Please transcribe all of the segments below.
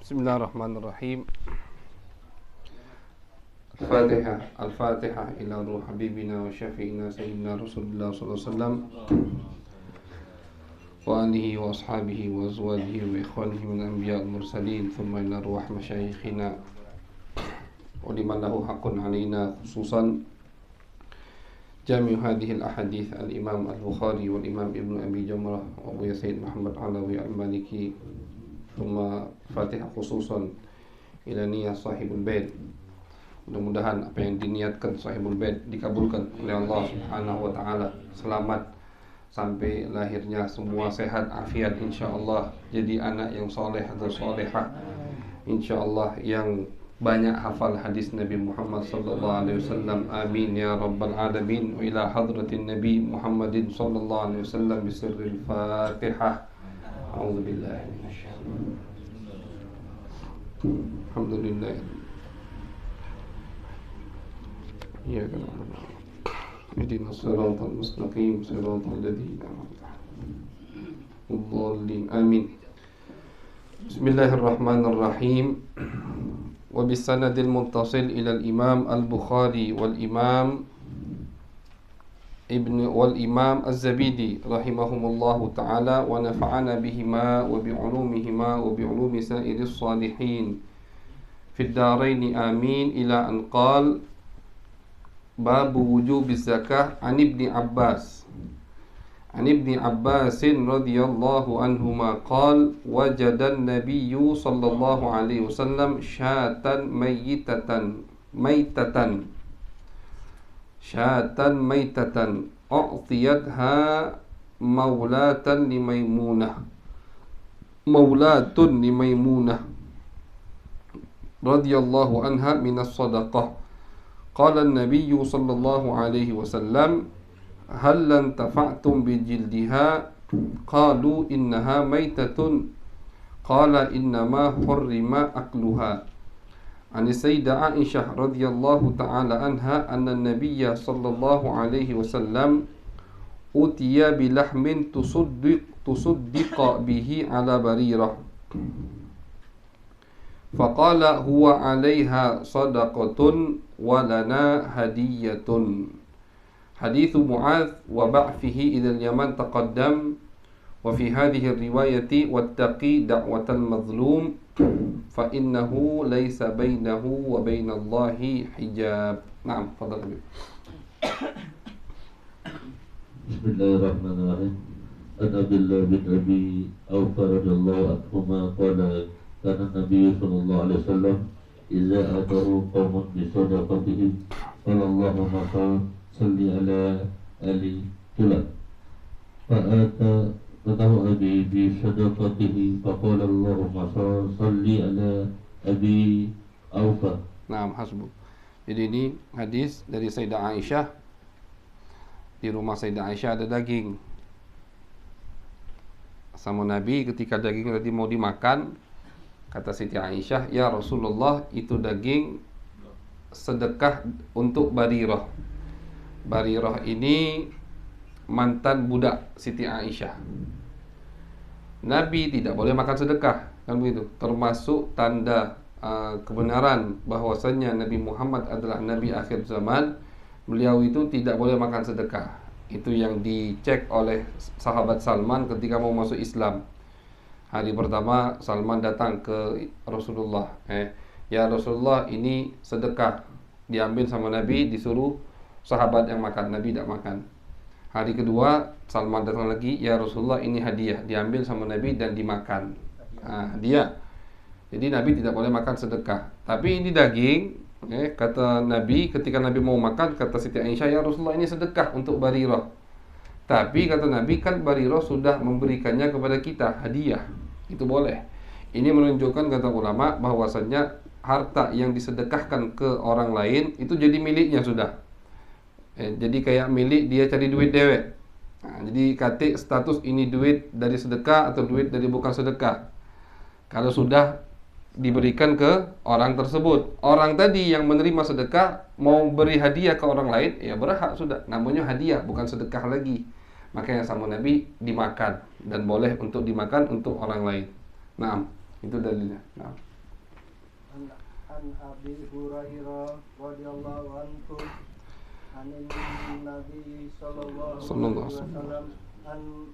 Bismillahirrahmanirrahim. Al-Fatihah. Al-Fatihah ila ruh habibina wa syafi'ina sayyidina Rasulullah sallallahu alaihi wasallam wa alihi wa ashabihi wa azwajihi wa ikhwanihi min anbiya al-mursalin thumma ila ruh masyayikhina wa liman lahu haqqun alaina khususan Jami' hadhihi al-ahadith al-Imam al-Bukhari wal Imam Ibnu Abi Jamrah wa Abu Yazid Muhammad Alawi al-Maliki thumma Fatihah khususan ila niyah sahibul bait. Mudah-mudahan apa yang diniatkan sahibul bait dikabulkan oleh Allah Subhanahu wa taala. Selamat sampai lahirnya, semua sehat afiat insyaallah, jadi anak yang soleh atau solehah insyaallah, yang banyak hafal hadis Nabi Muhammad sallallahu alaihi wasallam. Amin ya rabbal alamin. Wa ila hadratin Nabi Muhammadin sallallahu alaihi wasallam bisirril Fatihah. A'udzu billahi minasyaitonir rajim. Alhamdulillah. Ya kana. Ihdinas siratal mustaqim, siratal ladzina an'amta 'alaihim. Amin. Bismillahirrahmanirrahim. Wa bisanadil muttasil ila al-Imam al-Bukhari wal Imam Az-Zabidi rahimahumullahu ta'ala wa nafa'ana bihima wa bi'ulumihima wa bi'ulumi sa'iris salihin fid darain amin ila an qala babu wujubiz zakah an Ibni Abbas radhiyallahu anhuma qala wajada an-nabiyyu sallallahu alaihi wasallam syatan maitatan u'tiyatha maulatun limaimunah radhiyallahu anha minas sadaqah. Qala an-nabiyyu sallallahu alaihi wasallam hal lantafa'tum bijildiha qalu innaha maitatun qala innama hurrima akluha. An Sayyidah Aisyah radhiyallahu ta'ala anha anna an-nabiyya sallallahu alaihi wasallam utiya bilahmin tusuddiqa bihi ala barirah faqala huwa 'alaiha sadaqatun wa lana hadiyatun. Hadithu Mu'adz wa ba'thihi ila al-Yaman taqaddam wa fi hadhihi ar-riwayati wattaqi da'watal mazlum fa innahu laysa bainahu wa bainallahi hijab. Naam, fadhal. Bismillahirrahmanirrahim. An Abdullah bin Abi Awfa radhiyallahu anhuma qala kana Nabi sallallahu alaihi wasallam idza atahu qaumun bi sadaqatihim qala Allahumma salli ala ali fulan fatahu abi bi sadaqatihi faqala Allahumma salli ala abi Awfa. Naam, hasbu. Jadi ini hadis dari Sayyidah Aisyah. Di rumah Sayyidah Aisyah ada daging sama Nabi. Ketika daging tadi mau dimakan, kata Siti Aisyah, ya Rasulullah, itu daging sedekah untuk Barirah. Barirah ini mantan budak Siti Aisyah. Nabi tidak boleh makan sedekah, kan begitu. Termasuk tanda kebenaran bahwasanya Nabi Muhammad adalah Nabi akhir zaman. Beliau itu tidak boleh makan sedekah. Itu yang dicek oleh sahabat Salman ketika mau masuk Islam. Hari pertama Salman datang ke Rasulullah, ya Rasulullah, ini sedekah, diambil sama Nabi, disuruh sahabat yang makan, Nabi tidak makan. Hari kedua Salman datang lagi, ya Rasulullah, ini hadiah, diambil sama Nabi dan dimakan. Hadiah. Jadi Nabi tidak boleh makan sedekah. Tapi ini daging, kata Nabi, ketika Nabi mau makan, kata Siti Aisyah, ya Rasulullah, ini sedekah untuk Barirah. Tapi kata Nabi, kan Barirah sudah memberikannya kepada kita, hadiah. Itu boleh. Ini menunjukkan, kata ulama, bahwasannya harta yang disedekahkan ke orang lain itu jadi miliknya sudah. Jadi kayak milik dia, cari duit dewek. Jadi kata status ini duit dari sedekah atau duit dari bukan sedekah. Kalau sudah diberikan ke orang tersebut, orang tadi yang menerima sedekah mau beri hadiah ke orang lain, ya berhak sudah. Namanya hadiah, bukan sedekah lagi. Makanya sama Nabi dimakan dan boleh untuk dimakan untuk orang lain. Nah, Itu dalilnya. Nah. An Abi Hurairah radhiyallahu anhu anin Nabi sallallahu alaihi wasallam an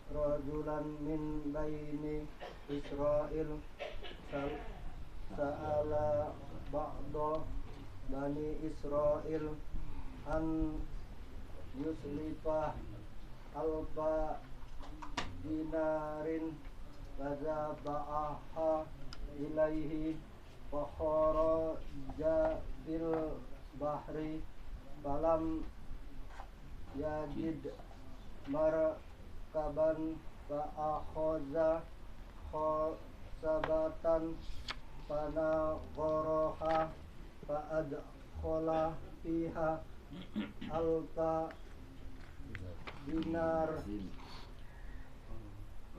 rajulan min baini Israil sa'ala ba'da bani Israil an yuslifah alfa dinarin fazaba'aha ilaihi fakharaja bil bahri falam yajid markaban fa'akhoza khosabatan fanagoroha fa'adkhola fiha alfa dinar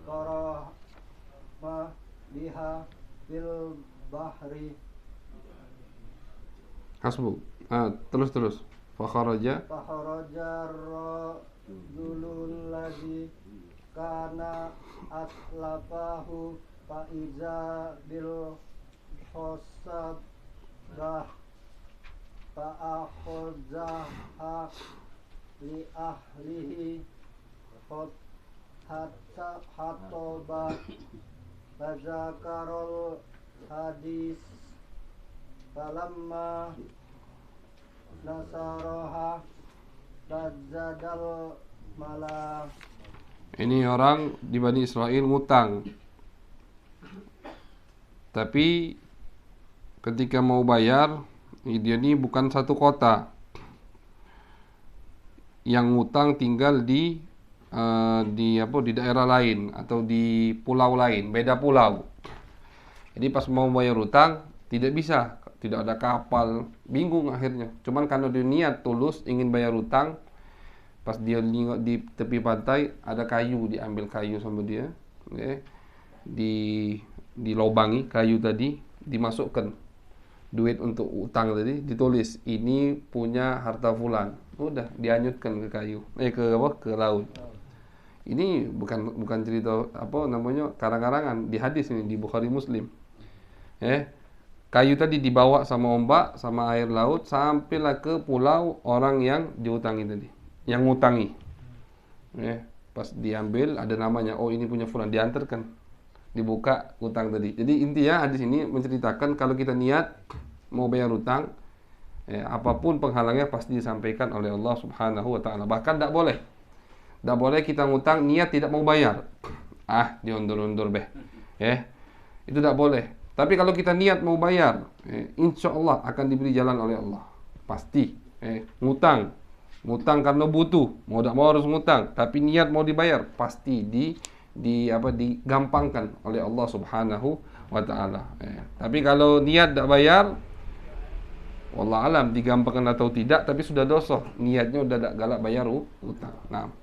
karama biha bil bahri. Hasbu. Terus. Fakharaja rajulul ladzi kana aslafahu fa iza bil khosabah fa akhozaha li ahlihi hatta hatoba fazakarul hadis falamma nasaroha bazadal malah. Ini orang di Bani Israel ngutang, tapi ketika mau bayar, dia ini bukan satu kota, yang ngutang tinggal di daerah lain atau di pulau lain, beda pulau. Jadi pas mau bayar utang tidak bisa, tidak ada kapal, bingung akhirnya. Cuman karena dia niat tulus ingin bayar utang, pas dia nengok di tepi pantai ada kayu, diambil kayu sama dia, okay. Dilobangi kayu tadi, dimasukkan duit untuk utang tadi, ditulis ini punya harta fulan, udah dianyutkan ke kayu, ke laut. Ini bukan cerita karang-karangan, di hadis ini di Bukhari Muslim. Kayu tadi dibawa sama ombak, sama air laut, sampailah ke pulau orang yang diutangi tadi, yang ngutangi. Pas diambil ada namanya, oh ini punya fulan, diantarkan, dibuka utang tadi. Jadi intinya hadis ini menceritakan kalau kita niat mau bayar utang, apapun penghalangnya pasti disampaikan oleh Allah Subhanahu wa taala. Bahkan tidak boleh kita ngutang niat tidak mau bayar. Diundur-undur itu tidak boleh. Tapi kalau kita niat mau bayar, insya Allah akan diberi jalan oleh Allah. Pasti. Ngutang karena butuh, mau tidak mau harus ngutang. Tapi niat mau dibayar, pasti digampangkan oleh Allah Subhanahu wa taala. Tapi kalau niat tidak bayar, wallah alam digampangkan atau tidak, tapi sudah dosa. Niatnya udah tidak galak bayar utang. Nah.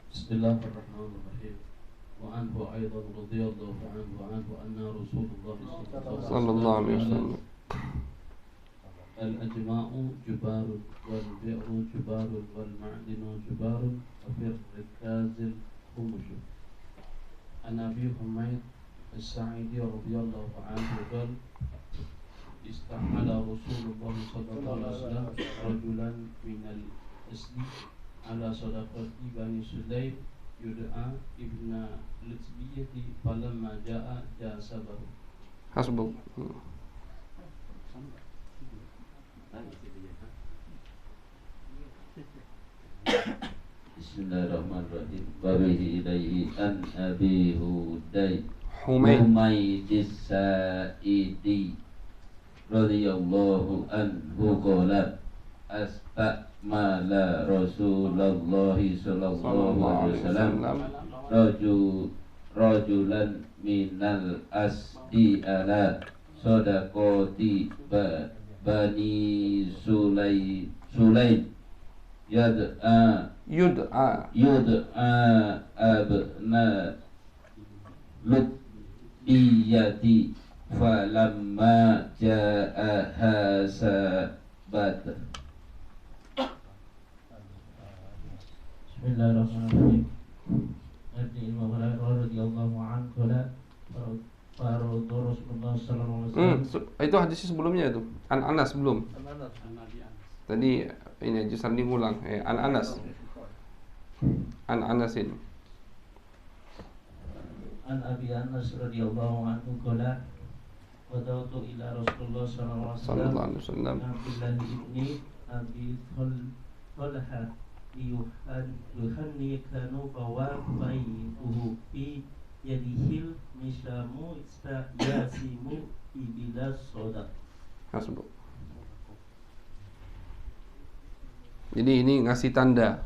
Bismillahirrahmanirrahim. Wa anhu aidan radhiyallahu anhu anna Rasulullah sallallahu alaihi wasallam al-ajma'u jubarun wal bi'ru jubarun wal ma'dinu jubarun wa fir rikazil humushu. An Abi Humaid As-Sa'idi radhiyallahu anhu qala ista'mala Rasulullah sallallahu alaihi wasallam rajulan minal asli ala sadaqati Bani Sulaim yud'a ibna Lutbiyati falamma ja'a jasabahu. Hasbuk. Bismillahirrahmanirrahim. Wabihi ilaihi an Abi Humaid As-Sa'idi radhiyallahu anhu qala astamala Rasulullah sallallahu alaihi wasallam rajulan minal asdi ala sadaqati Bani Sulaim yud'a abna Lutbiyati falamma ja'a hasabat. Bismillahirrahmanirrahim. Ibnu Hurairah radhiyallahu anhu qala faradu Rasulullah sallallahu alaihi wasallam. Itu hadis sebelumnya itu. An Anas belum. Tadi ini aja sanding ulang. An Anas. An Anasin. An Abi Anas radhiyallahu anhu qala qadawtu ila Rasulullah sallallahu alaihi wasallam Abdullah ibni Abi Talha yuhanni kanu fawaituhu fi yadihil misamu yasimu ibilas soda. Hasbuk. Jadi ini ngasih tanda.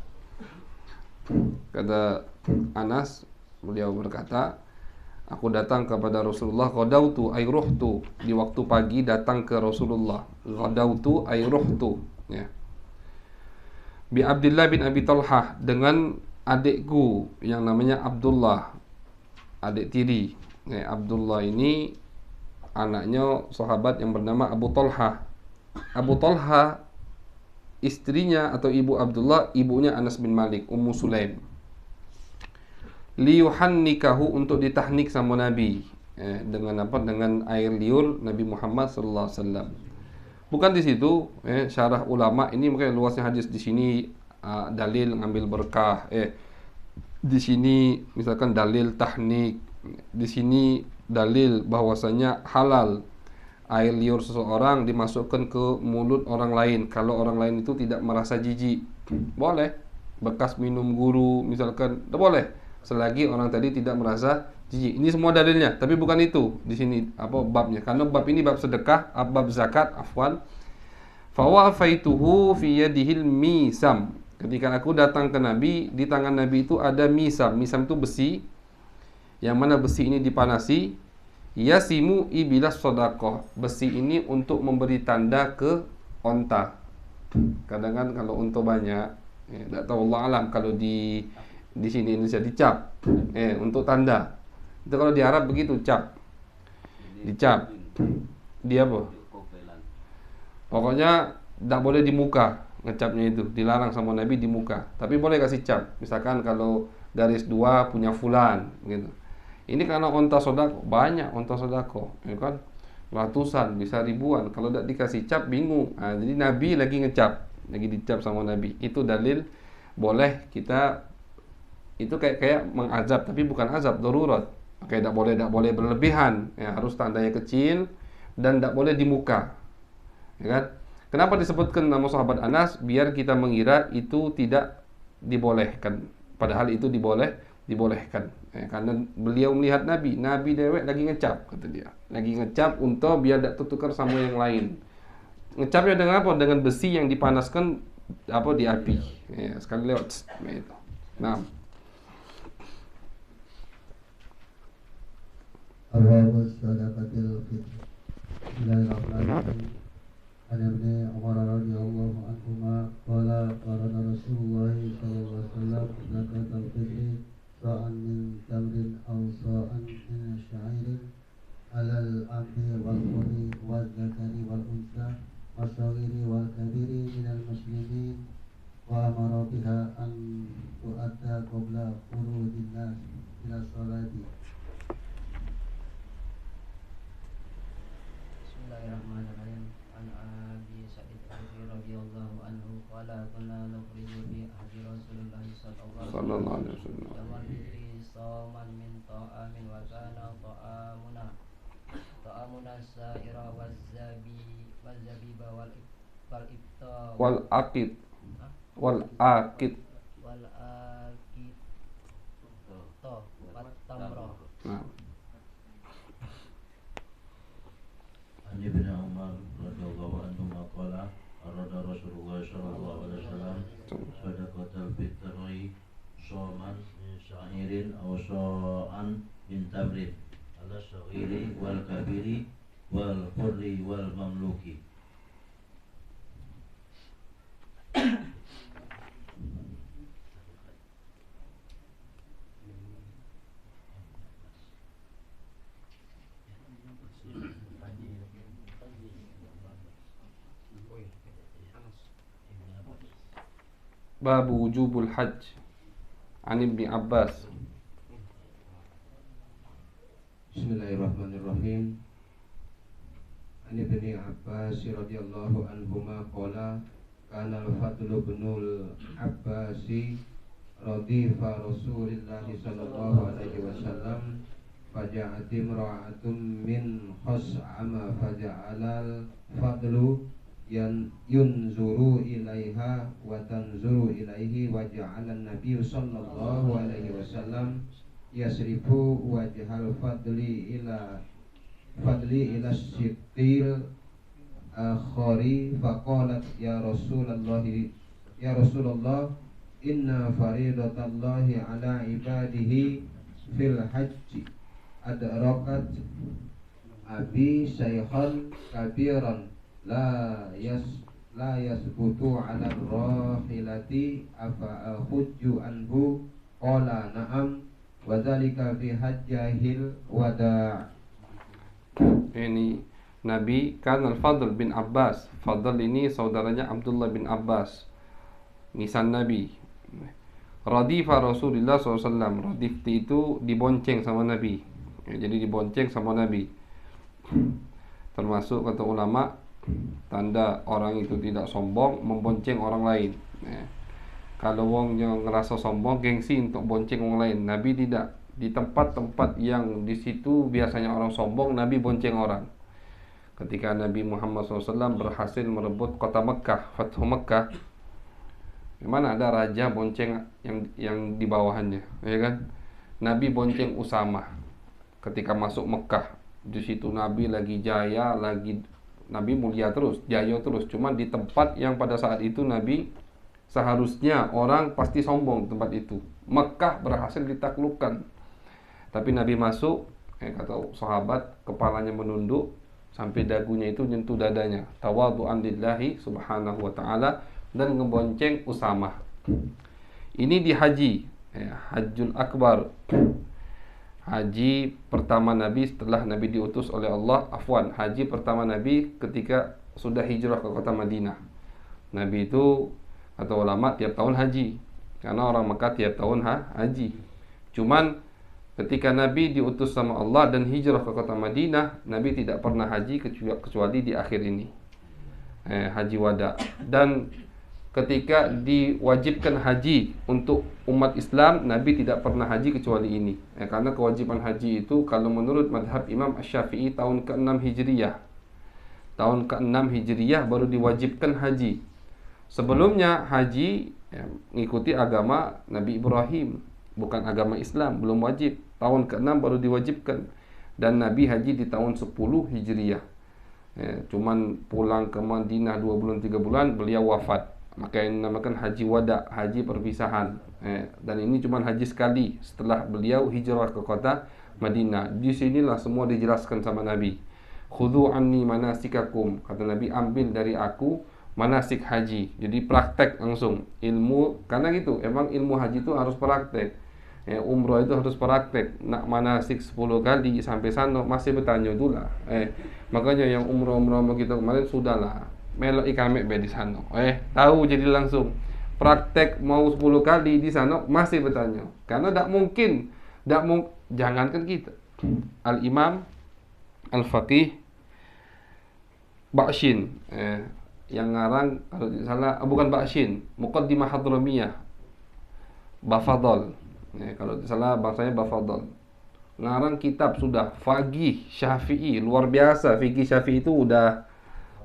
Kata Anas, beliau berkata, aku datang kepada Rasulullah, qadautu ay ruhtu, di waktu pagi datang ke Rasulullah. Qadautu ay ruhtu, ya. Bi Abdullah bin Abi Talhah, dengan adikku yang namanya Abdullah, adik tiri. Ya, Abdullah ini anaknya sahabat yang bernama Abu Talhah. Abu Talhah istrinya atau ibu Abdullah, ibunya Anas bin Malik, Ummu Sulaim. Liyuhannikahu, untuk ditahnik sama Nabi. Dengan apa? Dengan air liur Nabi Muhammad sallallahu alaihi wasallam. Bukan di situ, syarah ulama ini makanya luasnya hadis di sini dalil ngambil berkah. Di sini misalkan dalil tahnik, di sini dalil bahwasanya halal air liur seseorang dimasukkan ke mulut orang lain kalau orang lain itu tidak merasa jijik. Boleh. Bekas minum guru misalkan, boleh selagi orang tadi tidak merasa jijik. Ini semua dalilnya, tapi bukan itu di sini apa babnya. Karena bab ini bab sedekah, bab zakat, afwan. Fawafaituhu fi yadihil misam. Ketika aku datang ke Nabi, di tangan Nabi itu ada misam. Misam itu besi, yang mana besi ini dipanasi. Yasimu ibilas sodakoh. Besi ini untuk memberi tanda ke onta. Kadang kan kalau unta banyak, tak tahu Allah alam kalau di sini Indonesia dicap, untuk tanda. Itu kalau di Arab begitu, cap, dicap. Dia apa? Pokoknya tak boleh di muka ngecapnya itu, dilarang sama Nabi di muka. Tapi boleh kasih cap. Misalkan kalau garis 2 punya fulan, gitu. Ini karena onta sodako, banyak onta sodako, ya kan? Ratusan, bisa ribuan. Kalau tidak dikasih cap, bingung. Nah, jadi Nabi lagi ngecap, lagi dicap sama Nabi. Itu dalil boleh kita. Itu kayak mengazab, tapi bukan azab darurat. Kayak tidak boleh berlebihan. Ya, harus tandanya kecil dan tidak boleh di muka. Ya kan? Kenapa disebutkan nama sahabat Anas? Biar kita mengira itu tidak dibolehkan. Padahal itu dibolehkan. Ya, karena beliau melihat Nabi dewek lagi ngecap, kata dia. Lagi ngecap untuk biar tidak tertukar sama yang lain. Ngecapnya dengan apa? Dengan besi yang dipanaskan apa di api. Ya, sekali lewat. Gitu. Nah. Abwabus sadaqatil fitr. Bismillahirrahmanirrahim. An Ibnu Umar radhiyallahu anhuma qala qala Rasulullah sallallahu alaihi wasallam zakatul fitri sa'an min tamrin aw sa'an min sya'irin alal abdi wal quri wal zakari wal unsa wasawiri wal kabiri minal muslimin wa amara biha an tu'adda qabla khurujin nas ila salati. Bismillahirrahmanirrahim. An Abi Sa'id radhiyallahu anhu qala kunna nukhriju bi ahdi Rasulullah sallallahu alaihi wasallam yawan fitri saman min ta'amin wa kana ta'amuna sa'ira waz-zabiba wal ifta wal aqid tamra. Nah. An Ibnu Umar radhiyallahu anhu qala arada Rasulullah sallallahu alaihi wasallam sadaqatul fitri shaman min sya'irin aw sha'an min tamrin ala syaghiri wal kabiri wal hurri wal mamluki. Bab wujubul hajj. An Ibni Abbas Bismillahirrahmanirrahim. Ani bin Abbas radhiyallahu anhuma qala kana al-Fadlu binul Abbasi radifa Rasulillah sallallahu alaihi wasallam faja'at imra'atun min khas'ama faja'alal Fadlu yunzuru ilaiha wa tanzuru ilaihi wa ja'alan Nabi sallallahu alaihi wasallam yasrifu wajhal Fadli ila syiqil akhari faqalat ya Rasulullah inna faridatallahi ala ibadihi fil hajji adrakat abi shaykhan kabiran la yasbutu ala rahilati afa hujju anhu qala na'am wa dzalika fi hajjahil wada'. Ini Nabi kan Al-Fadl bin Abbas. Fadl ini saudaranya Abdullah bin Abbas, nisan Nabi. Radifa Rasulullah SAW. Radif itu dibonceng sama Nabi, jadi dibonceng sama Nabi. Termasuk kata ulama, tanda orang itu tidak sombong membonceng orang lain. Kalau wong yang ngerasa sombong, gengsi untuk bonceng orang lain. Nabi tidak. Di tempat-tempat yang di situ biasanya orang sombong, Nabi bonceng orang. Ketika Nabi Muhammad SAW berhasil merebut kota Mekah, Fathu Mekah, mana ada raja bonceng yang di bawahannya, ya kan? Nabi bonceng Usama ketika masuk Mekah. Di situ Nabi lagi jaya, Nabi mulia terus, jaya terus. Cuma di tempat yang pada saat itu Nabi seharusnya orang pasti sombong, tempat itu. Mekah berhasil ditaklukkan. Tapi Nabi masuk, kata sahabat, kepalanya menunduk sampai dagunya itu nyentuh dadanya. Tawadhu'an lillahi subhanahu wa ta'ala, dan ngebonceng Usamah. Ini di haji, Hajjul Akbar. Haji pertama Nabi setelah Nabi diutus oleh Allah. Haji pertama Nabi ketika sudah hijrah ke kota Madinah. Nabi itu, kata ulama, tiap tahun haji, karena orang Mekah tiap tahun haji. Cuman ketika Nabi diutus sama Allah dan hijrah ke kota Madinah, Nabi tidak pernah haji kecuali di akhir ini, haji wada. Dan ketika diwajibkan haji untuk umat Islam, Nabi tidak pernah haji kecuali ini, karena kewajiban haji itu kalau menurut madhab Imam Asy-Syafi'i tahun ke-6 Hijriyah. Tahun ke-6 Hijriyah baru diwajibkan haji. Sebelumnya haji mengikuti agama Nabi Ibrahim, bukan agama Islam, belum wajib. Tahun ke-6 baru diwajibkan. Dan Nabi haji di tahun 10 Hijriyah. Cuman pulang ke Madinah 2 bulan 3 bulan beliau wafat. Maka yang dinamakan haji wada, haji perpisahan. Dan ini cuman haji sekali setelah beliau hijrah ke kota Madinah. Di sinilah semua dijelaskan sama Nabi. Khudhu anni manasikakum, kata Nabi, ambil dari aku manasik haji. Jadi praktek langsung ilmu, karena gitu, emang ilmu haji itu harus praktek. Umroh itu harus praktek. Nak manasik 10 kali sampai sana masih bertanya dulu lah. Makanya yang umroh kita kemarin sudahlah melok ikamek be di sana. Tahu jadi langsung praktek mau 10 kali di sana masih bertanya. Karena tak mungkin, jangankan kita. Al-Imam Al-Faqih Ba'shin, yang ngarang kalau tidak salah, bukan Ba'shin, Muqaddimah Hadramiyah, Bafadol. Kalau tidak salah bangsanya Bafadol. Ngarang kitab sudah Faqih Syafi'i, luar biasa. Fikih Syafi'i itu udah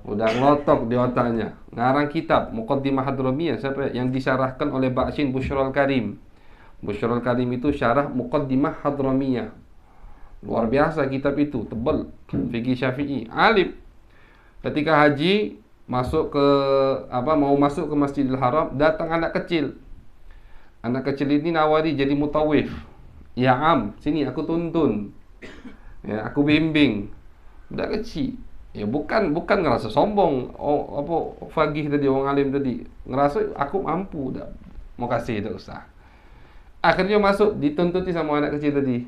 ngelotok di otaknya. Ngarang kitab Muqaddimah Hadramiyah, siapa yang disyarahkan oleh Ba'shin, Bushrul Karim. Bushrul Karim itu syarah Muqaddimah Hadramiyah. Luar biasa kitab itu, tebal. Fikih Syafi'i, alim. Ketika haji mau masuk ke Masjidil Haram, datang anak kecil. Anak kecil ini nawari jadi mutawif. Ya am, sini aku tuntun. Ya, aku bimbing. Udah kecil. Ya bukan ngerasa sombong. Faqih tadi, orang alim tadi. Ngerasa aku mampu, dah mau kasih, tak usah. Akhirnya masuk, dituntuti sama anak kecil tadi.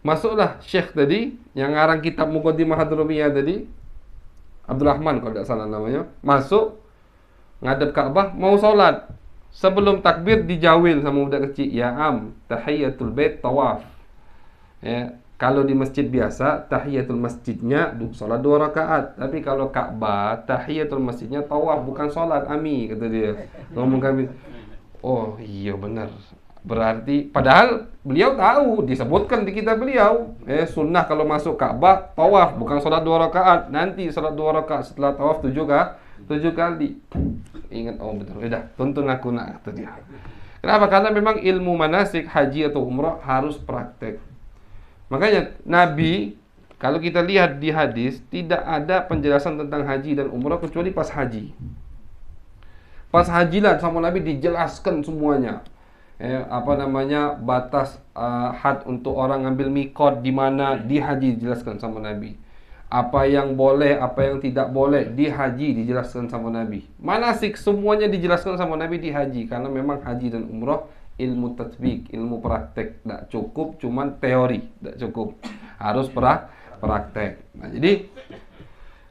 Masuklah Syekh tadi yang ngarang kitab Muqaddimah Hadramiyah tadi, Abdurrahman kalau tidak salah namanya. Masuk ngadep Ka'bah mau sholat. Sebelum takbir dijawil sama budak kecil, ya am, tahiyatul bait tawaf. Kalau di masjid biasa, tahiyatul masjidnya sholat 2 rakaat. Tapi kalau Ka'bah, tahiyatul masjidnya tawaf, bukan sholat, Ami, kata dia. Ngomong kami, oh iya benar. Berarti, padahal beliau tahu, disebutkan di kitab beliau. Sunnah kalau masuk Ka'bah, tawaf, bukan sholat 2 rakaat. Nanti sholat 2 rakaat setelah tawaf 7 kali. Ingat, oh betul, udah, tuntun aku nak, kata dia. Kenapa? Karena memang ilmu manasik, haji atau umrah harus praktek. Makanya Nabi, kalau kita lihat di hadis, tidak ada penjelasan tentang haji dan umrah kecuali pas haji. Pas hajilah sama Nabi dijelaskan semuanya. Batas had untuk orang ngambil mikot di mana, di haji dijelaskan sama Nabi. Apa yang boleh, apa yang tidak boleh di haji dijelaskan sama Nabi. Manasik semuanya dijelaskan sama Nabi di haji, karena memang haji dan umrah ilmu tatbik, ilmu praktek, tidak cukup cuman teori, tidak cukup, harus praktek. Nah, jadi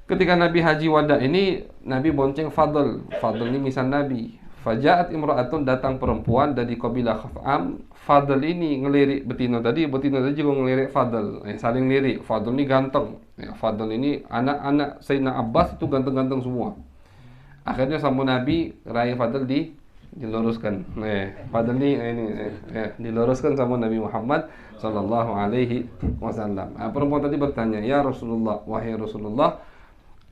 ketika Nabi haji wada ini, Nabi bonceng Fadl ini misal Nabi. Fajaat imra'atun, datang perempuan dari kabilah Khaf'am. Fadl ini ngelirik betina tadi juga ngelirik Fadl, saling lirik. Fadl ini ganteng, Fadl ini anak-anak Sayyidina Abbas itu ganteng-ganteng semua. Akhirnya sama Nabi rai Fadl diluruskan. Fadl ini diluruskan sama Nabi Muhammad sallallahu alaihi wasallam. Perempuan tadi bertanya, "Ya Rasulullah, wahai Rasulullah,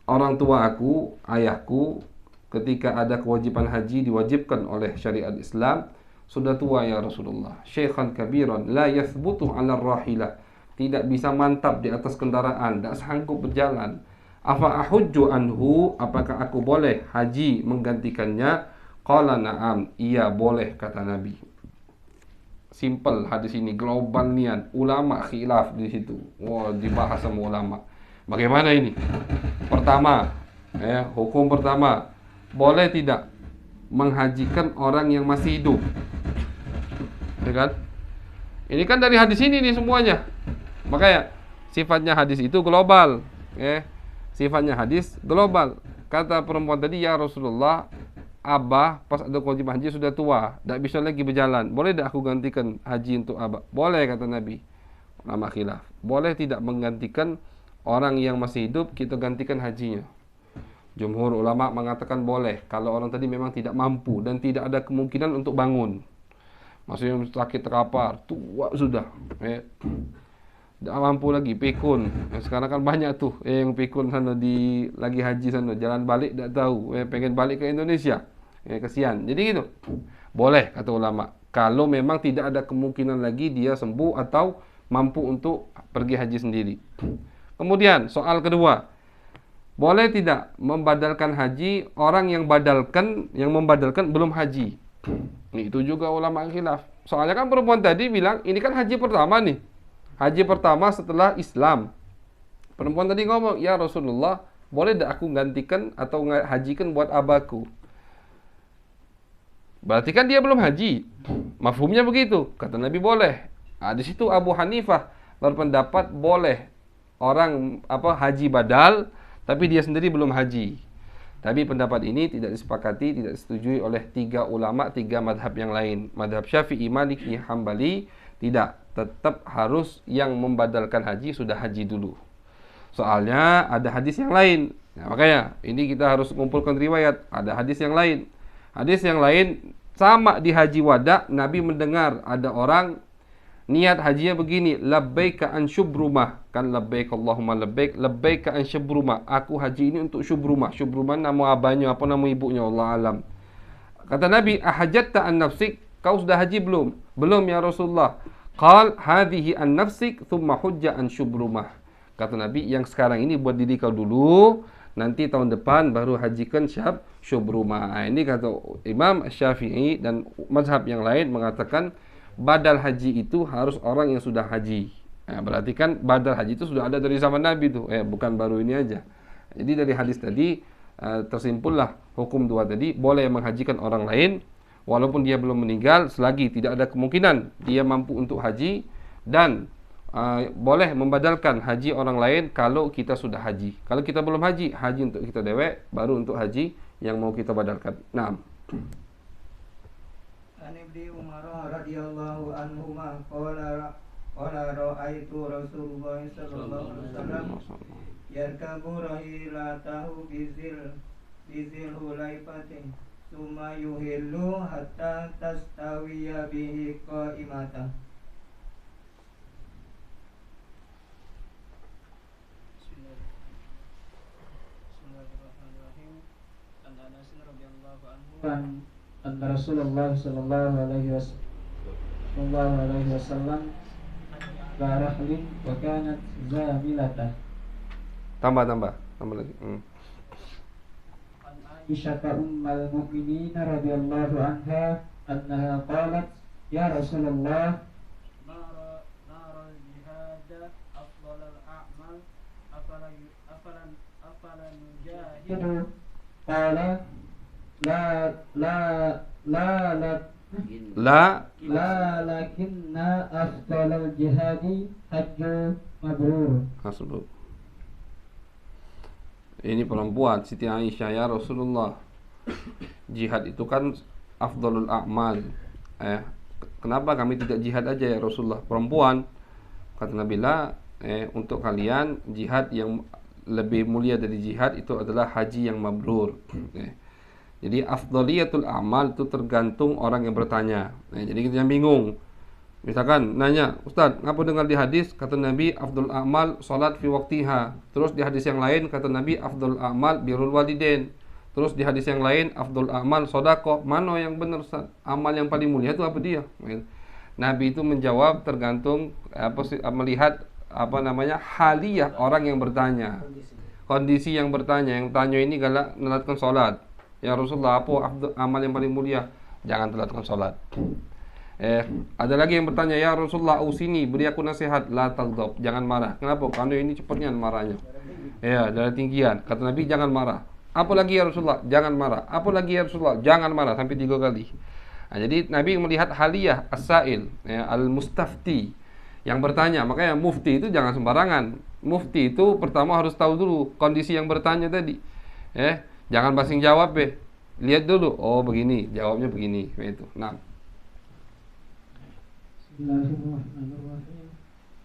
orang tua aku, ayahku ketika ada kewajiban haji diwajibkan oleh syariat Islam, sudah tua ya Rasulullah. Syaikhan kabiran la yathbutu 'ala rahilah." Tidak bisa mantap di atas kendaraan, tidak sanggup berjalan. Afa ahujju anhu, apakah aku boleh haji menggantikannya? Qala na'am, iya boleh, kata Nabi. Simple hadis ini, global niat. Ulama khilaf di situ. Dibahas sama ulama. Bagaimana ini? Pertama, hukum pertama, boleh tidak menghajikan orang yang masih hidup? Ya kan? Ini kan dari hadis ini nih semuanya. Makanya sifatnya hadis itu global. Sifatnya hadis global. Kata perempuan tadi, ya Rasulullah, Abah pas ada kewajiban haji sudah tua, tidak bisa lagi berjalan. Boleh tidak aku gantikan haji untuk Abah? Boleh, kata Nabi. Ulama khilaf. Boleh tidak menggantikan orang yang masih hidup, kita gantikan hajinya? Jumhur ulama mengatakan boleh, kalau orang tadi memang tidak mampu dan tidak ada kemungkinan untuk bangun. Maksudnya sakit terkapar, tua sudah, tidak mampu lagi, pikun. Sekarang kan banyak tuh yang pikun sana lagi haji sana, jalan balik tidak tahu, pengen balik ke Indonesia. Kesian. Jadi gitu. Boleh, kata ulama, kalau memang tidak ada kemungkinan lagi dia sembuh atau mampu untuk pergi haji sendiri. Kemudian soal kedua, boleh tidak membadalkan haji orang yang membadalkan belum haji? Itu juga ulama khilaf. Soalnya kan perempuan tadi bilang ini kan haji pertama nih. Haji pertama setelah Islam. Perempuan tadi ngomong, ya Rasulullah, boleh tidak aku gantikan atau hajikan buat abahku? Berarti kan dia belum haji. Mafhumnya begitu. Kata Nabi boleh. Di situ Abu Hanifah berpendapat boleh orang haji badal, tapi dia sendiri belum haji. Tapi pendapat ini tidak disepakati, tidak disetujui oleh 3 ulama, 3 madhab yang lain. Madhab Syafi'i, Maliki, Hambali tidak. Tetap harus yang membadalkan haji sudah haji dulu. Soalnya ada hadis yang lain. Nah, makanya ini kita harus mengumpulkan riwayat. Ada hadis yang lain. Hadis yang lain sama di haji wada, Nabi mendengar ada orang niat hajinya begini, labbaika an syubrumah, kan labbaik Allahumma labbaik, labbaika an syubrumah, aku haji ini untuk syubrumah. Syubrumah nama abahnya, apa nama ibunya, Allah alam. Kata Nabi, ahajatta an nafsik, kau sudah haji belum? Belum ya Rasulullah. Qal hadhihi an nafsik thumma hujja an syubrumah. Kata Nabi, yang sekarang ini buat diri kau dulu, nanti tahun depan baru hajikan syubrumah. Ini kata Imam Syafi'i dan mazhab yang lain mengatakan badal haji itu harus orang yang sudah haji. Berarti kan badal haji itu sudah ada dari zaman Nabi tuh, bukan baru ini aja. Jadi dari hadis tadi tersimpullah hukum 2 tadi, boleh menghajikan orang lain walaupun dia belum meninggal selagi tidak ada kemungkinan dia mampu untuk haji, dan boleh membadalkan haji orang lain kalau kita sudah haji. Kalau kita belum haji, haji untuk kita dewek, baru untuk haji yang mau kita badalkan. Naam. An Ibnu Umar radhiyallahu anhuma qala ra'aitu Rasulullah sallallahu alaihi wasallam yarkabu rahilatahu bizil hulaifatin summa yuhillu hatta tastawiya bihi qa'imata. Bismillahirrahmanirrahim. An Anas radhiyallahu anhu an Rasulullah sallallahu alaihi wasallam barahlin wa kanat zamilata. Tambah lagi. Aisyah ummul mukminin radhiyallahu anha annaha qalat ya Rasulullah nara jihad afdalul a'mal afala nujahidu qala la lakinna afdalul jihadi hajju mabrur. Hasbuk. Ini perempuan Siti Aisyah, ya Rasulullah, jihad itu kan afdalul a'mal. Kenapa kami tidak jihad aja ya Rasulullah? Perempuan, kata Nabi, untuk kalian jihad yang lebih mulia dari jihad itu adalah haji yang mabrur. Jadi afdaliyatul a'mal itu tergantung orang yang bertanya. Jadi kita yang bingung. Misalkan nanya, Ustaz, ngapa dengar di hadis kata Nabi afdalul a'mal salat fi waqtiha. Terus di hadis yang lain kata Nabi afdalul a'mal birrul walidain. Terus di hadis yang lain afdalul a'mal sedekah. Mana yang benar, Ustaz? Amal yang paling mulia itu apa dia? Nabi itu menjawab tergantung melihat haliyah orang yang bertanya. Kondisi yang bertanya. Yang tanya ini galak menelatkan salat. Ya Rasulullah, apa amal yang paling mulia? Jangan telatkan salat. Ada lagi yang bertanya, ya Rasulullah, usini, beri aku nasihat, la taghdab, jangan marah. Kenapa? Karena ini cepatnya marahnya. Darah tinggian. Kata Nabi, jangan marah. Apa lagi ya Rasulullah? Jangan marah. Apa lagi ya Rasulullah? Jangan marah, sampai 3 kali. Jadi Nabi melihat haliyah as-sa'il, al-mustafti, yang bertanya. Makanya mufti itu jangan sembarangan. Mufti itu pertama harus tahu dulu kondisi yang bertanya tadi. Jangan basing jawab lihat dulu, oh begini, jawabnya begini, itu. Nah, Bismillahirrahmanirrahim.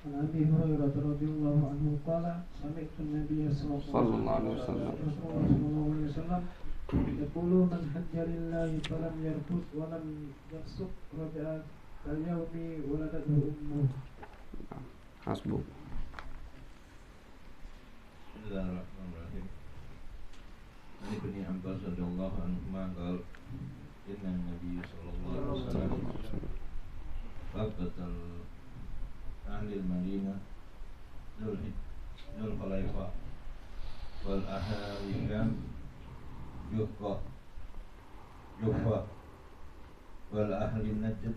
An Abi Hurairah radhiyallahu anhu qala sami'tu an-nabiy sallallahu alaihi wasallam yaqulu man hajja lillahi falam yarfus wa lam yafsuq raja'a al-yawmi waladatuhu ummuh. hasbuk. Bismillahirrahmanirrahim. Ini Ibnu Abbas radhiyallahu anhu qala inna Nabi sallallahu alaihi wasallam Rabbatal Ahlil Madinah Dzul Khulaifah wal Ahawiyam Juhfa wal Ahli Najd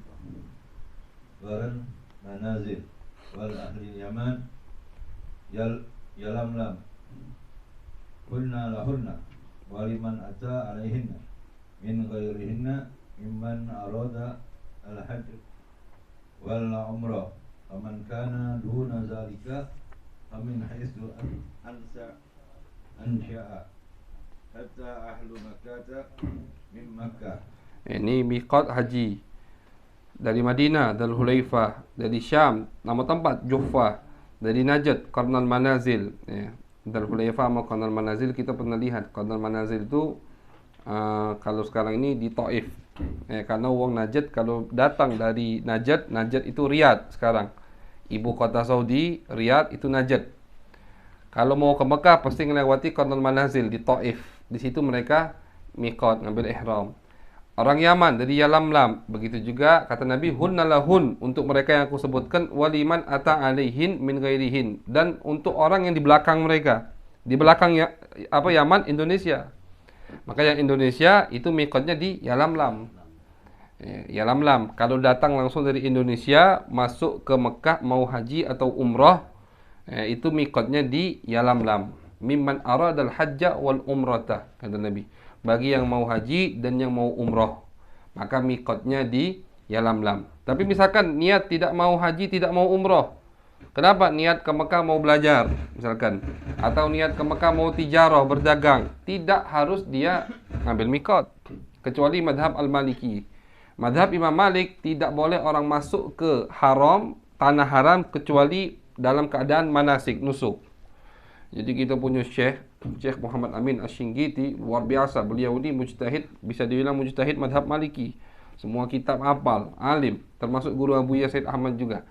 Waran Manazil wal Ahli Yaman Yalamlam Kunna lahunna waliman ata alaihinna min ghairihinna mimman arada al-hajj wal umrah faman kana duna zalika famin haitsu ansha'a hatta ahlu makkah min Makkah. Ini miqat haji dari Madinah, dari Hulaifah, dari Syam, nama tempat Juhfa, dari Najd, Qarnal Manazil. Dari Hulaifah sama Qarnal Manazil kita pernah lihat. Qarnal Manazil itu kalau sekarang ini di Taif. Karena wong Najd kalau datang dari Najd itu Riyadh sekarang. Ibu kota Saudi, Riyadh itu Najd. Kalau mau ke Mekah pasti melewati Qarnal Manazil di Taif. Di situ mereka miqat, ngambil ihram. Orang Yaman dari Yalamlam, begitu juga kata Nabi hunnalahun untuk mereka yang aku sebutkan waliman ata alaihin min ghairihin, dan untuk orang yang di belakang mereka. Di belakang Yaman, Indonesia. Maka yang Indonesia itu miqatnya di Yalamlam. Yalamlam. Kalau datang langsung dari Indonesia masuk ke Mekah mau haji atau umrah, itu miqatnya di Yalamlam. Mimman aradal hajja wal umrata, kata Nabi. Bagi yang mau haji dan yang mau umrah, maka miqatnya di Yalamlam. Tapi misalkan niat tidak mau haji, tidak mau umrah. Kenapa? Niat ke Mekah mau belajar, misalkan. Atau niat ke Mekah mau tijarah, berdagang. Tidak harus dia ngambil miqat. Kecuali madhab Al-Maliki. Madhab Imam Malik tidak boleh orang masuk ke haram tanah haram kecuali dalam keadaan manasik, nusuk. Jadi kita punya Syekh Muhammad Amin Asy-Shinqiti, luar biasa. Beliau ini mujtahid, bisa dibilang mujtahid madhab Maliki. Semua kitab hafal, alim, termasuk guru Abuya Said Ahmad juga.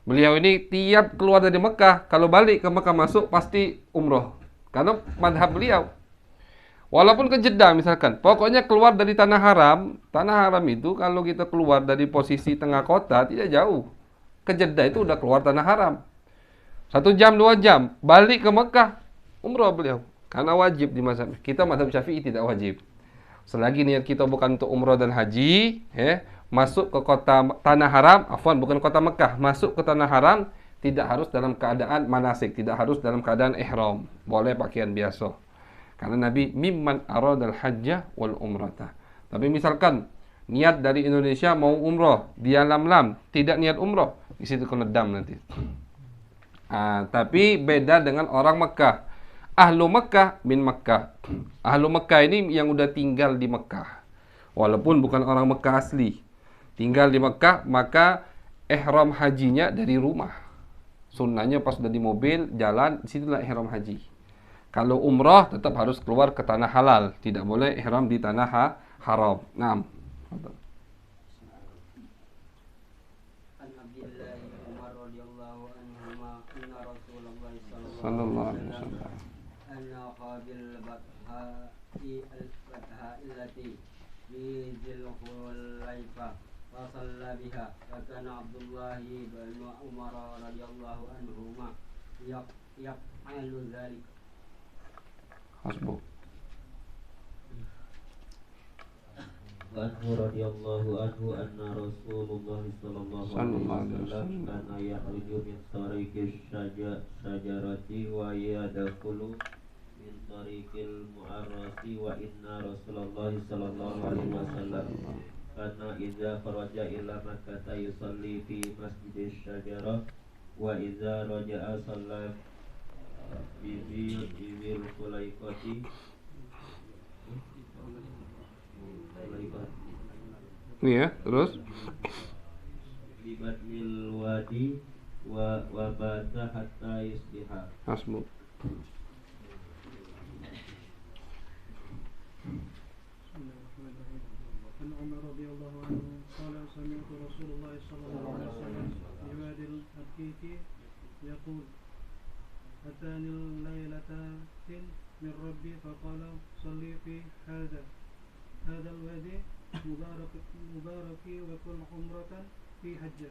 Beliau ini tiap keluar dari Mekah, kalau balik ke Mekah masuk pasti umroh. Karena madhab beliau. Walaupun ke Jeddah misalkan, pokoknya keluar dari tanah haram itu kalau kita keluar dari posisi tengah kota tidak jauh. Ke Jeddah itu udah keluar tanah haram. 1 jam, 2 jam, balik ke Mekah, umroh beliau. Karena wajib di mazhab. Kita mazhab Syafi'i tidak wajib. Selagi niat kita bukan untuk umroh dan haji, masuk ke kota tanah haram, bukan kota Mekah, masuk ke tanah haram, tidak harus dalam keadaan manasik, tidak harus dalam keadaan ihram. Boleh pakaian biasa. Karena Nabi mimman aradal hajjah wal umrata. Tapi misalkan niat dari Indonesia mau umroh, dia lam tidak niat umroh, di situ kena dam nanti. Tapi beda dengan orang Mekah. Ahlu Mekah min Mekah. Ahlu Mekah ini yang udah tinggal di Mekah. Walaupun bukan orang Mekah asli. Tinggal di Mekah, maka ihram hajinya dari rumah. Sunnahnya pas udah di mobil, jalan, disitulah ihram haji. Kalau umrah tetap harus keluar ke tanah halal. Tidak boleh ihram di tanah haram. Naam. Sallallahu alaihi wasallam. Anna qabil batha'i allati fi Dzulhulaifa wa shalla biha wa kana Abdullah bin Umar radhiyallahu anhuma yaqalu dzalik. Hasbuk. Anhu radhiyallahu anhu anna Rasulullah sallallahu alaihi wasallam kana yakhruju min tariqis syajarati wa yadkhulu min tariqil mu'arrasi wa inna Rasulullah sallallahu alaihi wasallam kana idza kharaja ila Makkah yusalli fi masjidis syajarah wa idza raja'a shalla bi dzil khulaifati. Ini ya, terus Libat mil wadi wa bata hatta yusbiha. Hasbuk. عن عمر رضي الله عنه قال سمعت رسول الله صلى الله عليه وسلم بوادي الحقيق يقول أتاني الليلة من ربي فقال صلي في هذا الوادي مبارك وكل عمرة في حجة.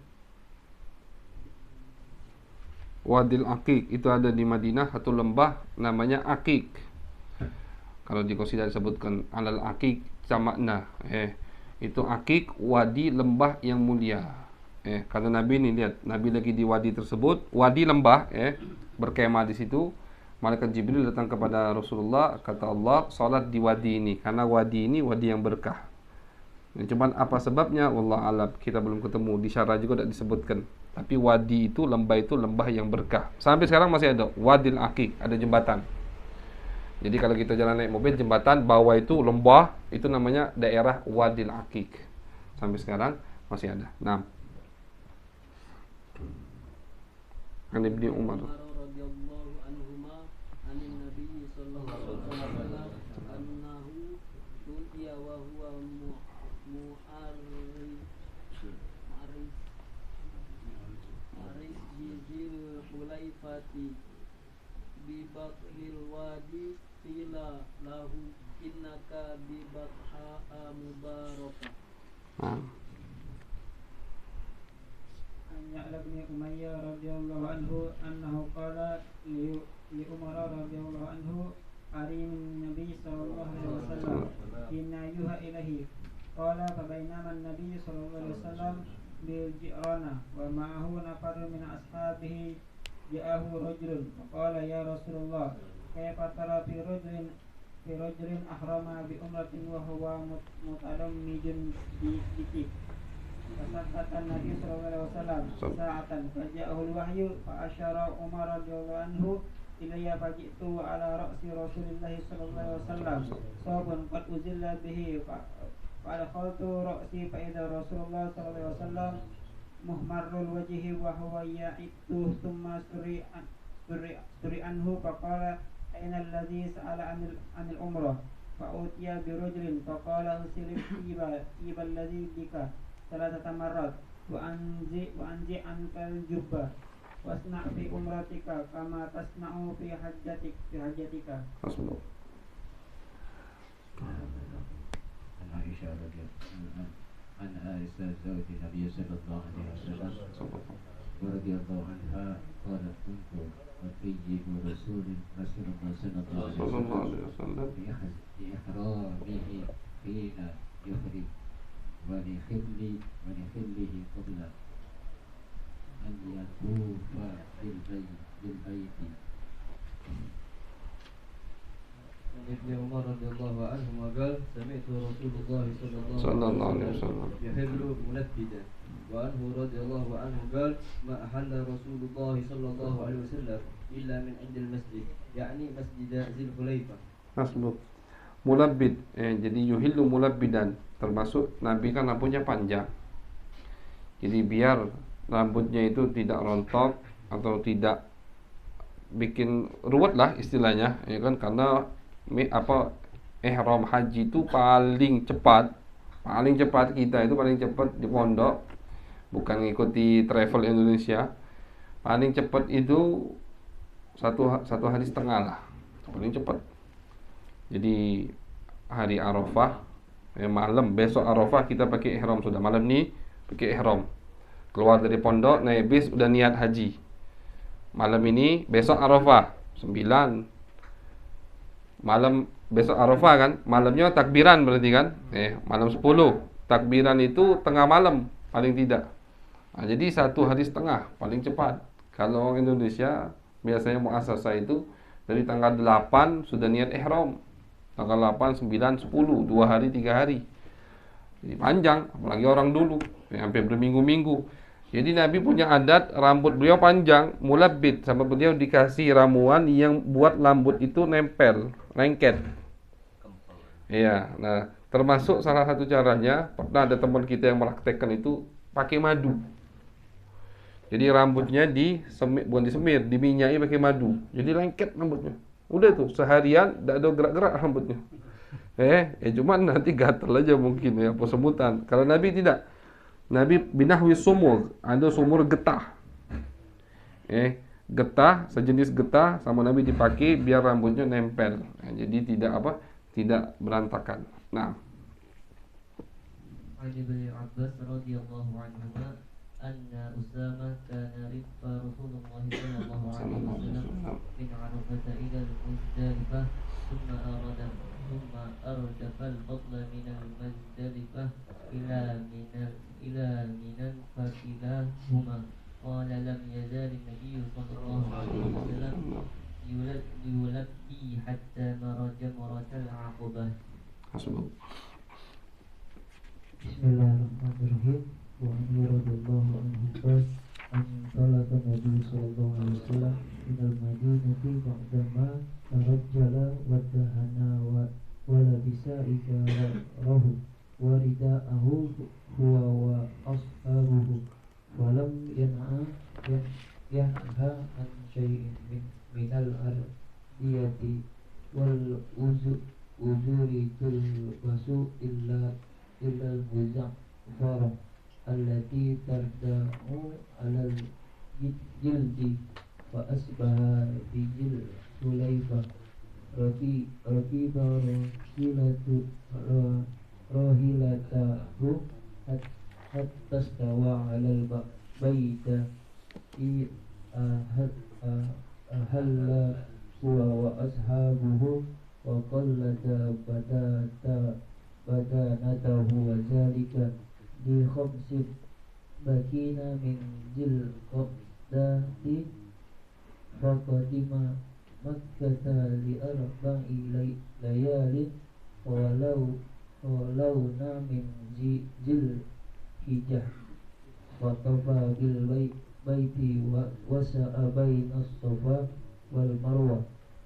Wadil Aqiq itu ada di Madinah, satu lembah namanya Aqiq. Kalau di qasidah disebutkan alal Aqiq samakna. Itu Aqiq, wadi lembah yang mulia. Karena Nabi ini lihat, Nabi lagi di wadi tersebut, wadi lembah, berkemah di situ. Malaikat Jibril datang kepada Rasulullah, kata Allah, salat di wadi ini karena wadi ini wadi yang berkah. Cuman apa sebabnya? Wallah alam, kita belum ketemu. Di syarah juga tidak disebutkan. Tapi wadi itu, lembah yang berkah. Sampai sekarang masih ada Wadil Aqiq, ada jembatan. Jadi kalau kita jalan naik mobil, jembatan bawah itu lembah, itu namanya daerah Wadil Aqiq. Sampai sekarang masih ada. Nah, An Ibnu Umar Bibakhil wadi qila lahu innaka bibakha mubarakah. An Ya'la bin Umayyah radhiyallahu anhu annahu qala li Umar radhiyallahu anhu arin Nabi sallallahu alaihi wasallam inna yuha ilahi qala fa bainama an-nabiy sallallahu alaihi wasallam bil jirana wa ma'ahu nafarun min ashabihi ja'ahu rajulun faqala ya Rasulullah kayfa tara fi rajulin ahrama bi umratin wa huwa mutadammijun bi itik. Fasakatan Nabi sallallahu alaihi wasallam sa'atan faja'ahu al-wahyu fa asyara Umar radhiyallahu anhu ilayya faji'tu ala ra'si Rasulillah sallallahu alaihi wasallam sabun qad uzilla bihi fa adkhaltu ra'si fa idza Rasulullah sallallahu alaihi wasallam muhmarrul wajhi wa huwa ya'itu thumma suri anhu faqala aina alladhi sa'ala anil umrah fa'utiya bi rajulin faqala usilib tiba alladhi bika salatata marrat wa anzi ankal jubba wasna fi umratika kama tasna'u fi hajjatika. Aisyah Aisyah zawji Nabi sallallahu alaihi wasallam radhiyallahu anha qalat kuntu atayyibu Rasulullah sallallahu alaihi wasallam bi ihramihi hina yuhrim wa li khillihi qabla an yatufa bil bayti. ابن عمر رضي الله عنهما قال سمعت رسول الله صلى الله عليه وسلم يحل منبدا وعنه رضي الله عنه قال ما أحل رسول الله صلى الله عليه وسلم إلا من عند المسجد يعني مسجد ذي الحليفة. Masbuk mulabbid, jadi yuhillu mulabbidan, termasuk Nabi kan rambutnya panjang, jadi biar rambutnya itu tidak rontok atau tidak bikin ruwet lah istilahnya, ya kan, karena ihram haji itu paling cepat kita itu paling cepat di pondok, bukan ngikuti travel Indonesia, paling cepat itu satu hari setengah lah, paling cepat. Jadi hari Arafah malam, besok Arafah kita pakai ihram, sudah malam nih pakai ihram, keluar dari pondok naik bis udah niat haji, malam ini besok Arafah 9 malam, besok Arafah kan, malamnya takbiran berarti kan, malam 10 takbiran itu tengah malam paling tidak. Nah, jadi satu hari setengah paling cepat. Kalau orang Indonesia biasanya muassasah itu dari tanggal 8 sudah niat ihram, tanggal 8, 9, 10 2 hari 3 hari, jadi panjang, apalagi orang dulu sampai berminggu-minggu. Jadi Nabi punya adat rambut beliau panjang, mulabbid, sama beliau dikasih ramuan yang buat rambut itu nempel, lengket. Iya, nah termasuk salah satu caranya, pernah ada teman kita yang mempraktekkan itu pakai madu. Jadi rambutnya bukan disemir, diminyai pakai madu. Jadi lengket rambutnya. Udah tuh seharian tidak ada gerak-gerak rambutnya. Cuman nanti gatal aja mungkin ya, apa semutan. Kalau Nabi tidak. Nabi binahwi sumur, ada sumur getah. Getah, sejenis getah sama Nabi dipakai biar rambutnya nempel. Jadi tidak berantakan. Nah. Ibnu Abbas radhiyallahu anhu anna Usama kana rifa Rasulullah sallallahu alaihi wasallam min Arafah ila al-Muzdalifah thumma ardafa al-fadla min al-Muzdalifah ila Minan fakilahuma qala lam yazal an-nabiy sallallahu alaihi wasallam yulabbi hatta mara jamratal aqabah. Bismillahirrahmanirrahim. Wa anhu radhiyallahu anhu qala antalaka Nabi sallallahu alaihi wasallam minal madinati ba'dama tarajjala wa dahana wa labisa izarahu wa rida'ahu huwa wa ashabuhu wa lam yanha an syai'in minal ardiyati wal uzuri tulbasu illa al-muzaffarah allati tarda'u alal jildi wa asbaha bijil Hulayfa rakiba rahilatahu hatta stawa alal baita ahalla huwa wa ashabuhu wa qallata badanatahu wa zalika di khamsi bakina min jil qadati faqadima makkata li arba'i layalin walau min jil hijah wa tafa bil baiti wa wasa'a baina as-safa wal marwa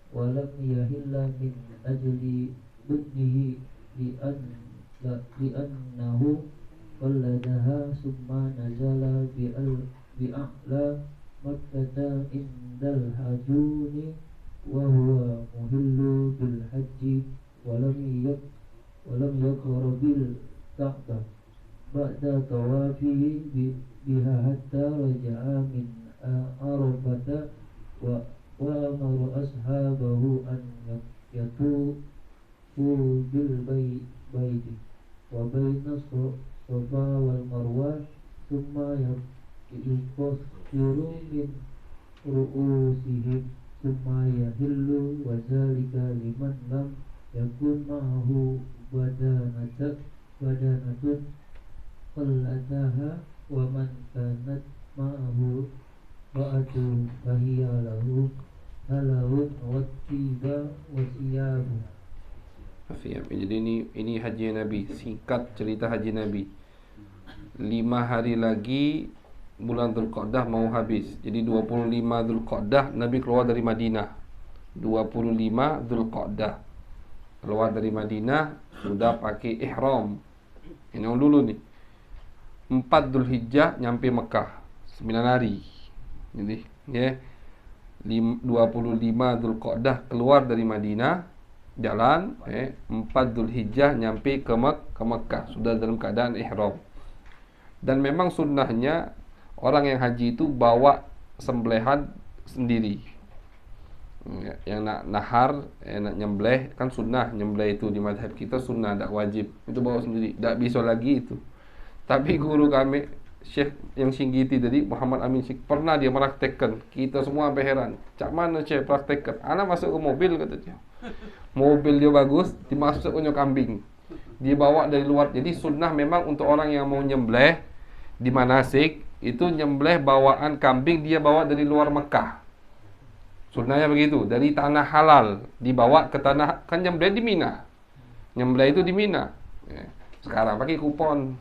wa lam yahilla min ajli budnihi li annahu قلدها ثم نزل بأعلى مكة عند الحجون وهو مهل بالحج ولم يقرب الكعبة بعد طوافه بها حتى رجع من عرفة وأمر أصحابه أن يطوفوا بالبيت وبين الصفا والمروة ثم يقصر من رؤوسهم ثم يهل وذلك لمن لم يكن معه بدانة قلدها ومن كانت معه رأت فهي له هلو واتبا وثياب. Jadi ini haji Nabi, singkat cerita haji Nabi. 5 hari lagi bulan Dzulqa'dah mau habis. Jadi 25 Dzulqa'dah Nabi keluar dari Madinah. 25 Dzulqa'dah keluar dari Madinah sudah pakai ihram. Ini dulu nih. 4 Dzulhijjah nyampe Mekah 9 hari. Jadi ya 25 Dzulqa'dah keluar dari Madinah jalan 4 Dzulhijjah nyampe ke Mekah sudah dalam keadaan ihram. Dan memang sunnahnya orang yang haji itu bawa sembelihan sendiri. Yang nak nahar, nak nyembelih kan sunnah, nyembelih itu di mazhab kita sunnah, tak wajib. Itu bawa sendiri, tak bisa lagi itu. Tapi guru kami Syekh yang Singgiti tadi, Muhammad Amin Syekh, pernah dia praktekkan. Kita semua sampai heran. Cak mana Syekh praktekkan? Anak masuk ke mobil kata dia. Mobil dia bagus, dimasuknya kambing. Dia bawa dari luar. Jadi sunnah memang untuk orang yang mau nyembelih di manasik itu nyembelih bawaan kambing dia bawa dari luar Mekah. Sunnahnya begitu, dari tanah halal dibawa ke tanah, kan nyembelih di Mina. Nyembelih itu di Mina. Sekarang pakai kupon.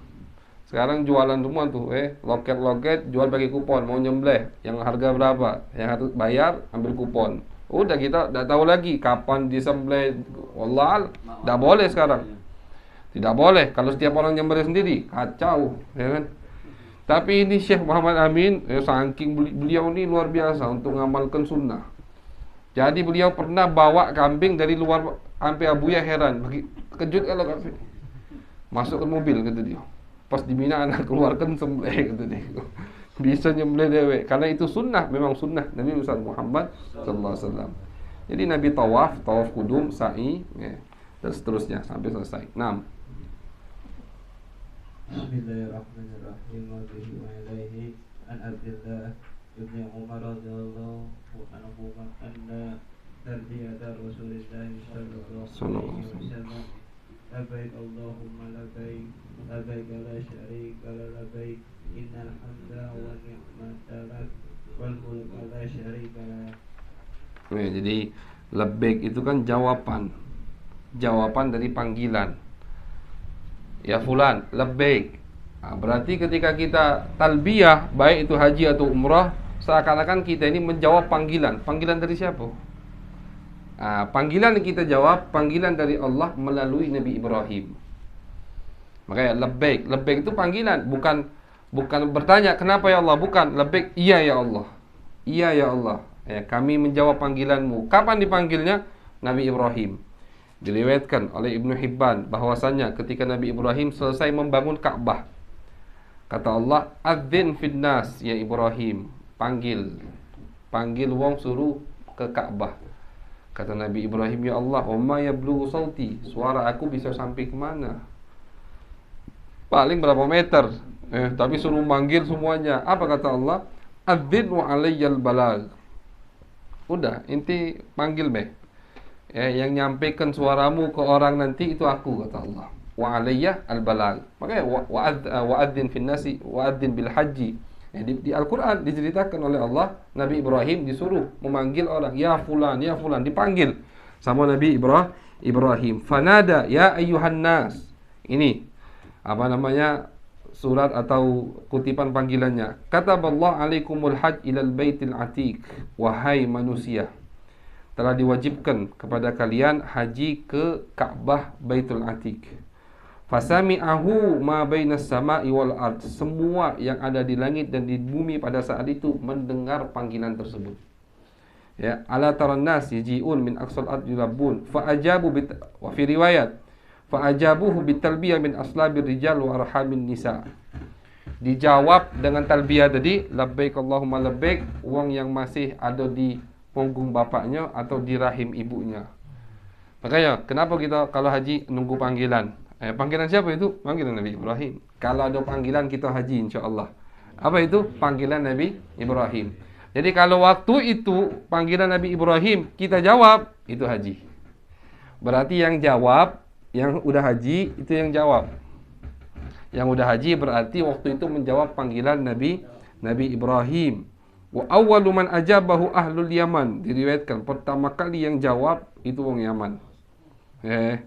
Sekarang jualan semua tuh, loket-loket jual pakai kupon, mau nyembelih, yang harga berapa, yang harus bayar ambil kupon. Udah kita enggak tahu lagi kapan disembelih. Wallah, enggak boleh sekarang. Tidak boleh kalau setiap orang nyembelih sendiri, kacau, ya kan? Tapi ini Syekh Muhammad Amin, saking beliau ini luar biasa untuk mengamalkan sunnah. Jadi beliau pernah bawa kambing dari luar, sampai Abuya heran, kejut kalau kambing masuk ke mobil kata dia. Pas di Mina anak keluarkan sembelih kata dia. Bisa nyembelih dewek karena itu sunnah, memang sunnah Nabi Muhammad sallallahu alaihi wasallam. Jadi Nabi tawaf kudum, sa'i, dan seterusnya sampai selesai. 6. Bismillahirrahmanirrahim. Wa bihi wa ilaihi an Abdullah ibn Umar radhiyallahu anhu anna tarbiyata Rasulillah sallallahu alaihi wasallam labbaik Allahumma labbaik labbaik la syarika labbaik innal hamda wa ni'mata lak wal mulka la syarika lak. Jadi labbaik itu kan jawaban dari panggilan. Ya fulan, labbaik. Berarti ketika kita talbiyah, baik itu haji atau umrah, seakan-akan kita ini menjawab panggilan. Panggilan dari siapa? Panggilan yang kita jawab, panggilan dari Allah melalui Nabi Ibrahim. Makanya labbaik. Labbaik itu panggilan, bukan bertanya kenapa ya Allah, bukan. Labbaik, iya ya Allah. Iya ya Allah. Kami menjawab panggilanmu. Kapan dipanggilnya? Nabi Ibrahim. Diriwayatkan oleh Ibnu Hibban bahwasanya ketika Nabi Ibrahim selesai membangun Ka'bah, kata Allah, adzin fin nas ya Ibrahim, panggil wong suruh ke Ka'bah. Kata Nabi Ibrahim, ya Allah, wa ma yablughu sauti, suara aku bisa sampai ke mana? Paling berapa meter? Tapi suruh manggil semuanya. Apa kata Allah? Adzin wa alayyal balag. Udah, inti panggil yang nyampaikan suaramu ke orang nanti itu aku, kata Allah. Wa alayya al-balag. Makanya wa adzin fin nasi wa adzin bil haji. Di Al-Quran diceritakan oleh Allah, Nabi Ibrahim disuruh memanggil orang, ya fulan, dipanggil sama Nabi Ibrahim. Fanada ya ayyuhan nas. Ini surat atau kutipan panggilannya. Kataballahu alaikumul hajj ilal baitil atiq. Wahai manusia, telah diwajibkan kepada kalian haji ke Ka'bah Baitul Atiq. Fasami'ahu ma bainas sama'i wal ard. Semua yang ada di langit dan di bumi pada saat itu mendengar panggilan tersebut. Ya, ala taran nas yaji'un min aqsal ard yulabbun fa ajabu wa fi riwayat fa ajabuhu bitalbiyah min aslabir rijal wa arhamin nisa. Dijawab dengan talbiyah tadi, labbaik Allahumma labbaik, wong yang masih ada di punggung bapaknya atau di rahim ibunya. Makanya kenapa kita kalau haji nunggu panggilan? Panggilan siapa itu? Panggilan Nabi Ibrahim. Kalau ada panggilan kita haji insya-Allah. Apa itu? Panggilan Nabi Ibrahim. Jadi kalau waktu itu panggilan Nabi Ibrahim kita jawab, itu haji. Berarti yang jawab, yang udah haji itu yang jawab. Yang udah haji berarti waktu itu menjawab panggilan Nabi Ibrahim. Wa awwalu man ajabahu ahlul Yaman. Diriwayatkan pertama kali yang jawab itu wong Yaman.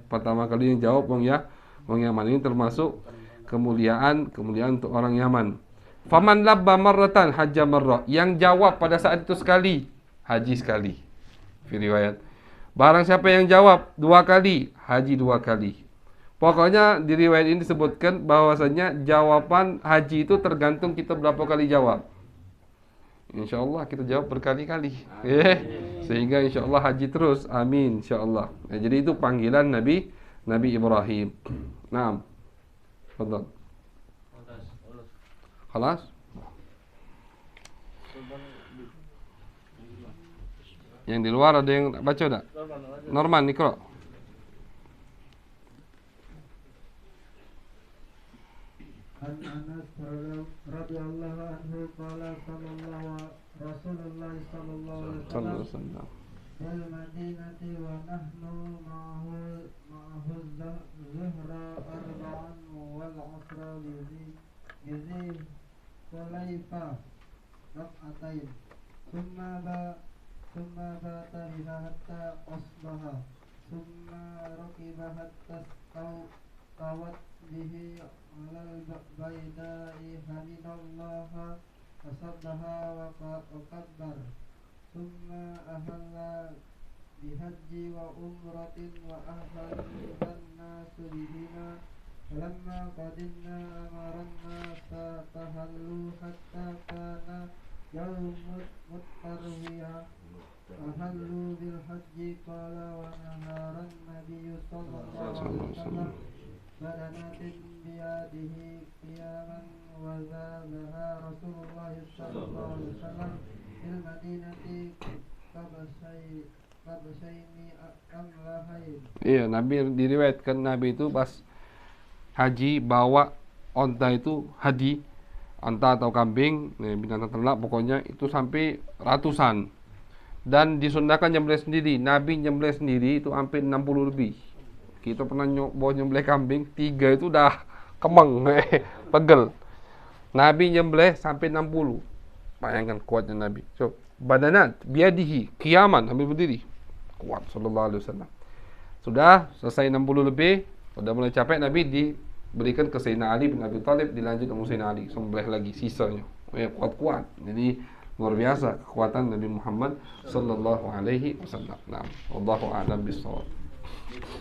Pertama kali yang jawab wong Yaman. Ini termasuk kemuliaan untuk orang Yaman. Faman labba marratan hajja marrah. Yang jawab pada saat itu sekali, haji sekali. Fi riwayat. Barang siapa yang jawab 2 kali, haji 2 kali. Pokoknya di riwayat ini disebutkan bahwasanya jawaban haji itu tergantung kita berapa kali jawab. InsyaAllah kita jawab berkali-kali. Sehingga insyaAllah haji terus. Amin insyaAllah. Jadi itu panggilan Nabi Ibrahim. Naam. Fadhal. Khalas? Yang di luar ada yang baca tak? Norman, Nikro. An Anas radhiyallahu anhu qala Rasulullah sallallahu alaihi wasallam fil madinati wa nahnu ma'ahu zuhra arba'an wal 'asra yuzi Kulaifa rak'atain summa bata biha hatta asbaha summa rakiba hatta tawat bihi alal baydai hamidallaha fasabbaha wa kabbar summa ahalla bihajji wa umratin wa ahlan nasu bihima falamma qadimna amaranna tahallu hatta kana yawmut mutarwiya ahallu bil hajji qala wa naharan nabiyyu sallallahu alaihi wasallam badanatin biyadihi qiyaman wa zabaha Rasulullah sallallahu alaihi wasallam fil madinati kabasyaini amlahain. Iya, Nabi diriwayatkan Nabi itu pas haji bawa onta itu hadi, onta atau kambing, binatang ternak pokoknya itu sampai ratusan. Dan disunahkan nyembelih sendiri. Nabi nyembelih sendiri itu hampir 60 lebih. Kita pernah bawa nyembelih kambing, 3 itu udah kemeng, pegel. Nabi nyembelih sampai 60. Bayangkan kuatnya Nabi. So, badanat biadihi qiyaman, sambil berdiri. Kuat sallallahu alaihi wasallam. Sudah selesai 60 lebih, sudah mulai capek, Nabi diberikan ke Sayyidina Ali bin Abi Thalib, dilanjut ke Sayyidina Ali, sembelih lagi sisanya. Kuat-kuat. Jadi luar biasa kekuatan Nabi Muhammad sallallahu alaihi wasallam. Nah, wallahu a'lam bishawab.